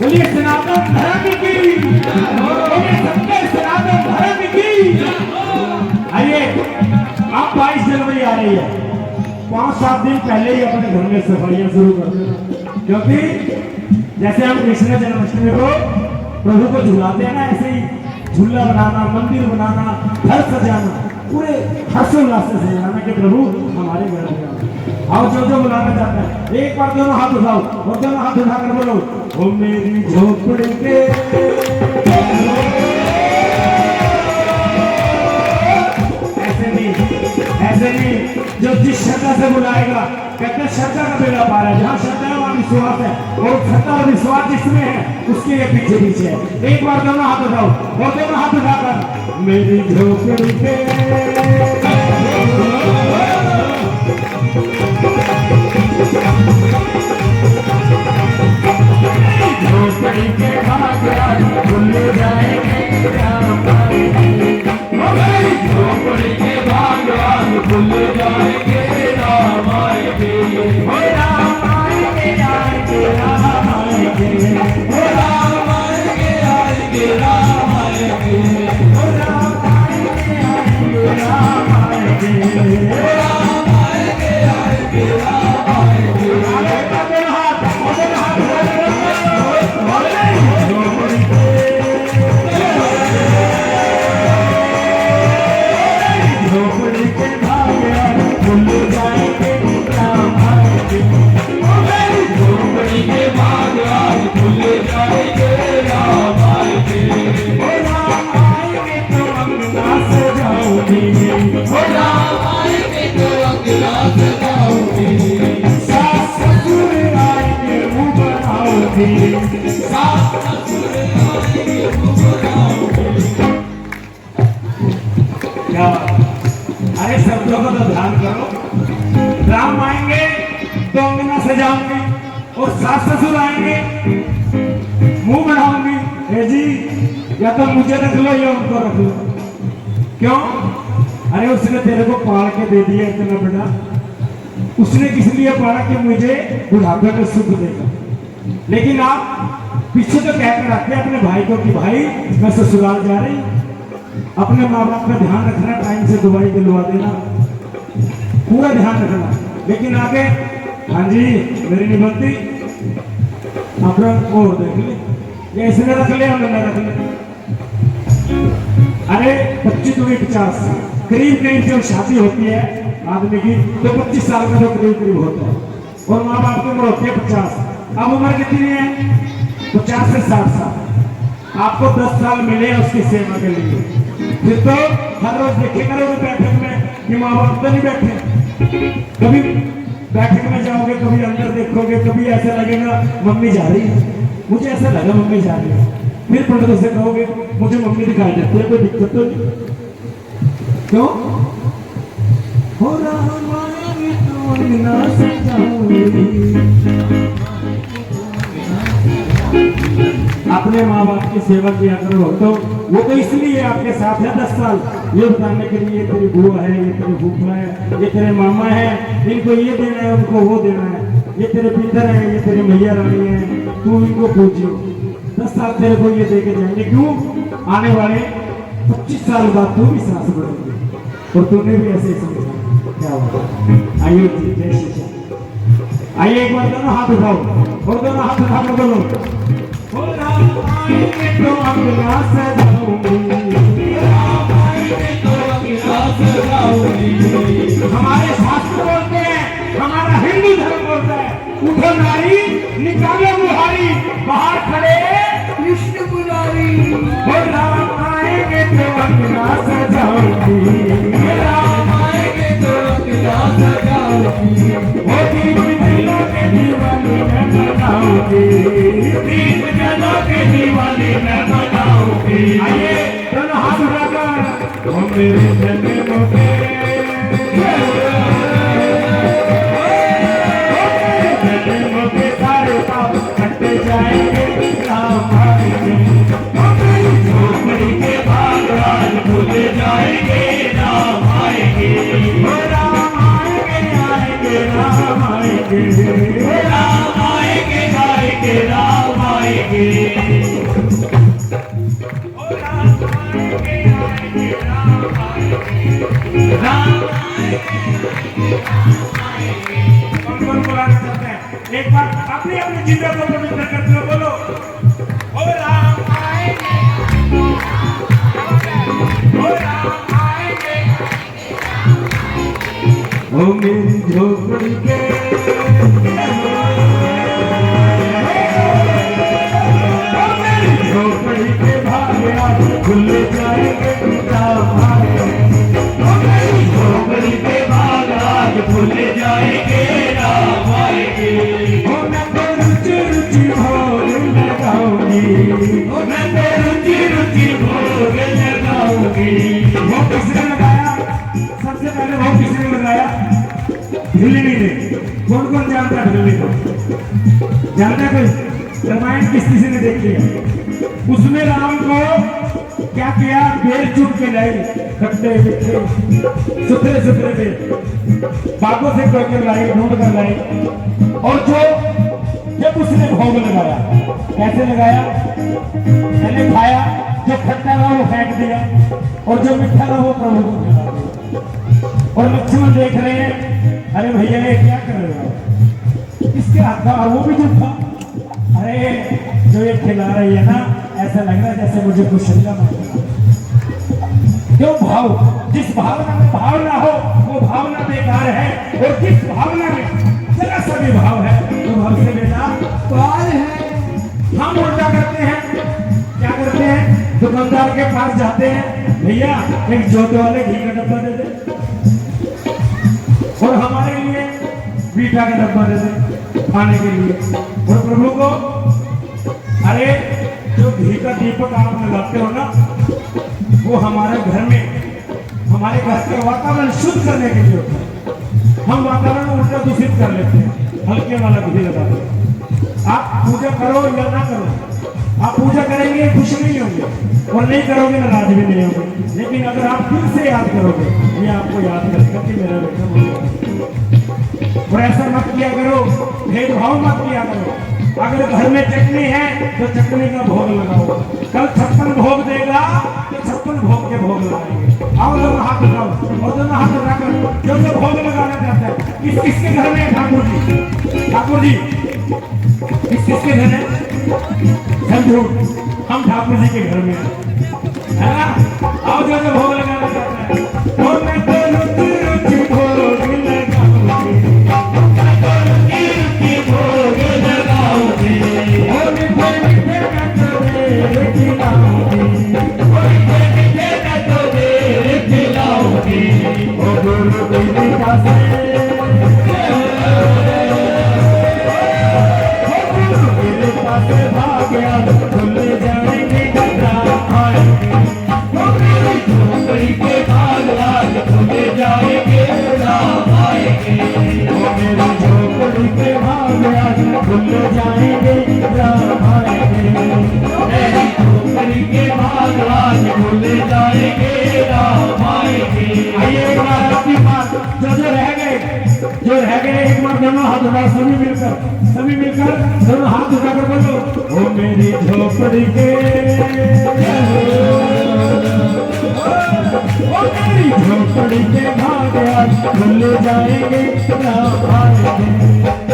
बोलिए सनातन धर्म की, बोलिए सत्य सनातन धर्म की। आइए, आप 22 जनवरी आ रही है, 5-7 दिन पहले ही अपने घर में सफाइयां शुरू कर देना, क्योंकि जैसे हम कृष्ण जन्माष्टमी को प्रभु को झुलाते हैं ना, ऐसे ही झूला बनाना, मंदिर बनाना, घर सजाना, पूरे हर्षोल्लास से सजाना कि प्रभु हमारे घर में आओ। जो जो बुलाना चाहता है एक बार दोनों हाथ उठाओ और दोनों हाथ उठाकर बोलो, ओ मेरी झोपड़ी के ऐसे नहीं, जो जिस श्रद्धा से बुलाएगा, कहते हैं श्रद्धा का बेड़ा पार है, जहाँ श्रद्धा है वहाँ विश्वास है, और श्रद्धा और विश्वास जिसमें है उसके लिए पीछे पीछे है। एक बार दोनों हाथ उठाओ और दोनों हाथ उठाकर मेरी झोपड़ी के झोपड़ी के भाग्य खुल जाएंगे, झोपड़ी के भाग्य खुल जाएंगे, राम आएंगे, राम आएंगे, आएंगे राम आएंगे, राम आएंगे, आएंगे राम आएंगे, राम आएंगे, आएंगे राम आएंगे, राम आएंगे, आएंगे राम आएंगे। अरे शब्दों को तो ध्यान करो, राम आएंगे तो अंगना सजाऊंगी और सास ससुर आएंगे मुंह बनाऊंगी, हे जी या तो मुझे रख लो या उनको रख लो। क्यों? अरे उसने तेरे को पाल के दे दिया इतना बड़ा, उसने किस लिए पाला कि मुझे बुढ़ापे में सुख देगा। लेकिन आप पीछे तो कहकर रखते अपने भाई को कि भाई मैं ससुराल जा रही, अपने माँ बाप का ध्यान रखना, टाइम से दवाई दिलवा देना, पूरा ध्यान रखना। लेकिन आगे हाँ जी मेरी नहीं बनती, अपना और देख ले, ये इसने रख ले हमने रख ले। अरे 25-50 करीब करीब जब शादी होती है आदमी की तो 25 साल का तो करीब करीब होता है, और माँ बाप की उम्र होती है 50। अब उम्र कितनी है? 50 से 60 साल। आपको 10 साल मिले उसकी सेवा के लिए, फिर तो हर रोज देखे करोगे बैठक में कि माँ बाप तो नहीं बैठे। कभी बैठक में जाओगे, कभी अंदर देखोगे, कभी ऐसा लगेगा मम्मी जा रही है, मुझे ऐसा लगा मम्मी जा रही है, फिर पलटो से कहोगे मुझे मम्मी दिखाई देती है, कोई दिक्कत तो नहीं। क्यों? हो राम आएंगे तो अंगना सजाऊंगी। अपने माँ बाप की सेवा किया करो, तो वो तो इसलिए आपके साथ है 10 साल, ये बताने के लिए तेरी बुआ है, ये तेरी फूफा है, ये तेरे मामा है, इनको ये देना है, उनको वो देना है, ये तेरे पितर है, ये तेरी मैया रानी है, तू इनको पूछियो। 10 साल तेरे को ये दे के जाएंगे। क्यों? आने वाले 25 साल बाद तू भी सांस बढ़ेगी, और तूने भी ऐसे समझा क्या होगा। आइए जी, जय श्री कृष्ण। आइए एक बार दोनों हाथ उठाओ और दोनों हाथ उठाकर बोलो, हो राम आएंगे तो अंगना सजाऊंगी, राम आएंगे तो अंगना सजाऊंगी। हमारे शास्त्र बोलते हैं, हमारा हिंदू धर्म बोलता है, उठो नारी निकालो बुहारी, बाहर खड़े कृष्ण मुरारी। हो राम आएंगे तो अंगना सजाऊंगी, राम आएंगे तो अंगना सजाऊंगी। वो दीप जला के दीवानी मैं बनाऊंगी, दीप जला के दीवानी मैं बनाऊंगी। आइए दोनों हाथ उठाकर हम मेरे जन्मों के सारे पाप कट जाएंगे, राम आएंगे, झोपड़ी के भाग खुल जाएंगे, राम आएंगे, राम आएंगे, आएंगे राम आएंगे, राम आएंगे, आएंगे राम आएंगे। आएंगे, ओ राम आएंगे, आएंगे राम आएंगे, राम आएंगे। कौन बुलाना चाहते हैं? एक बार अपनी अपनी जिंदगी को पवित्र करते हो, बोलो ओ राम आएंगे, ओ राम आएंगे, ओ मेरी झोपड़ी के खुल जाएंगे राम आएंगे, ओ मेरी झोपड़ी के भाग आज खुल जाएंगे राम आएंगे। ओ मैं तो रुचि रुचि भोग लगाऊंगी, ओ मैं तो रुचि रुचि भोग लगाऊंगी। वो किसने लगाया? सबसे पहले वो किसने लगाया? भिल्ली ने। कौन कौन जानता है भिल्ली को? जानता है कोई? रामायण किस किसी ने देखी है? उसमें राम को क्या किया? बेल चुप के लाई, खट्टे मीठे सुथरे सुथरे बेल बागों से कोई कर लाई, ढूंढ कर लाई। और जो जब उसने भोग लगाया, कैसे लगाया? पहले खाया, जो खट्टा रहा वो फेंक दिया, और जो मीठा रहा वो प्रभु को खिला दिया। और लक्ष्मण देख रहे हैं, अरे भैया ये क्या कर रहे हो? इसके हाथ का वो भी चुप था। अरे जो ये खिला रही है ना, ऐसा लग रहा है जैसे मुझे कुछ शरीर मांग रहा। क्यों? भाव, जिस भावना में भावना हो वो भावना बेकार है, और जिस भावना में जरा सा भी भाव है वो भाव से बेटा पार है। हम उल्टा करते हैं, क्या करते हैं? दुकानदार के पास जाते हैं, भैया एक जोते वाले घी का डब्बा दे दे, और हमारे लिए मीठा का डब्बा दे दे खाने के लिए। और प्रभु को अरे जो घी का दीपक आप लगाते हो ना, वो हमारे घर में, हमारे घर के वातावरण शुद्ध करने के लिए होता है। हम वातावरण उल्टा दूषित कर लेते हैं, हल्के वाला घी लगा दो। आप पूजा करो या ना करो, आप पूजा करेंगे खुश नहीं होंगे, और नहीं करोगे नाराज भी नहीं होंगे। लेकिन अगर आप फिर से याद करोगे, ये आपको याद करेगा कि मेरा बेटा बोल। और ऐसा मत किया करो, भेदभाव मत किया करो। अगर घर में चटनी है तो चटनी का भोग लगाओ। कल 56 भोग देगा तो 56 भोग के भोग लगाएंगे। आओ दोनों हाथ उठाओ, और दोनों हाथ उठाकर जो जो भोग लगाना चाहते हैं। किसके घर में? ठाकुर जी, ठाकुर जी किसके घर है? झूठ, हम ठाकुर जी के घर में है ना? आओ जो जो भोग लगाना चाहते हैं। और मैं तो रुचि रुचि भोग लगाऊंगी, जो रह गए एक बार दोनों हाथ उठा, सभी मिलकर दोनों हाथ उठाकर बोलो ओ मेरी झोपड़ी के, ओ मेरी झोपड़ी के भाग आज खुल जाएंगे राम आएंगे,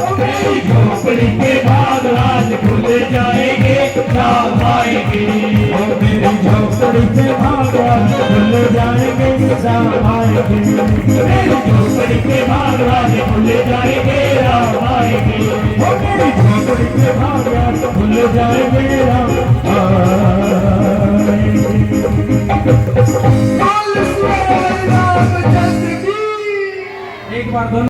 ओ मेरी झोपड़ी के भाग आज खुल जाएंगे राम आएंगे, ओ मेरी झोपड़ी के भाग आज खुल जाएंगे राम आएंगे, मेरी झोपड़ी के भाग आज खुल जाएंगे राम आएंगे, ओ मेरी झोपड़ी के भाग आज खुल जाएंगे राम आएंगे। एक बार दोनों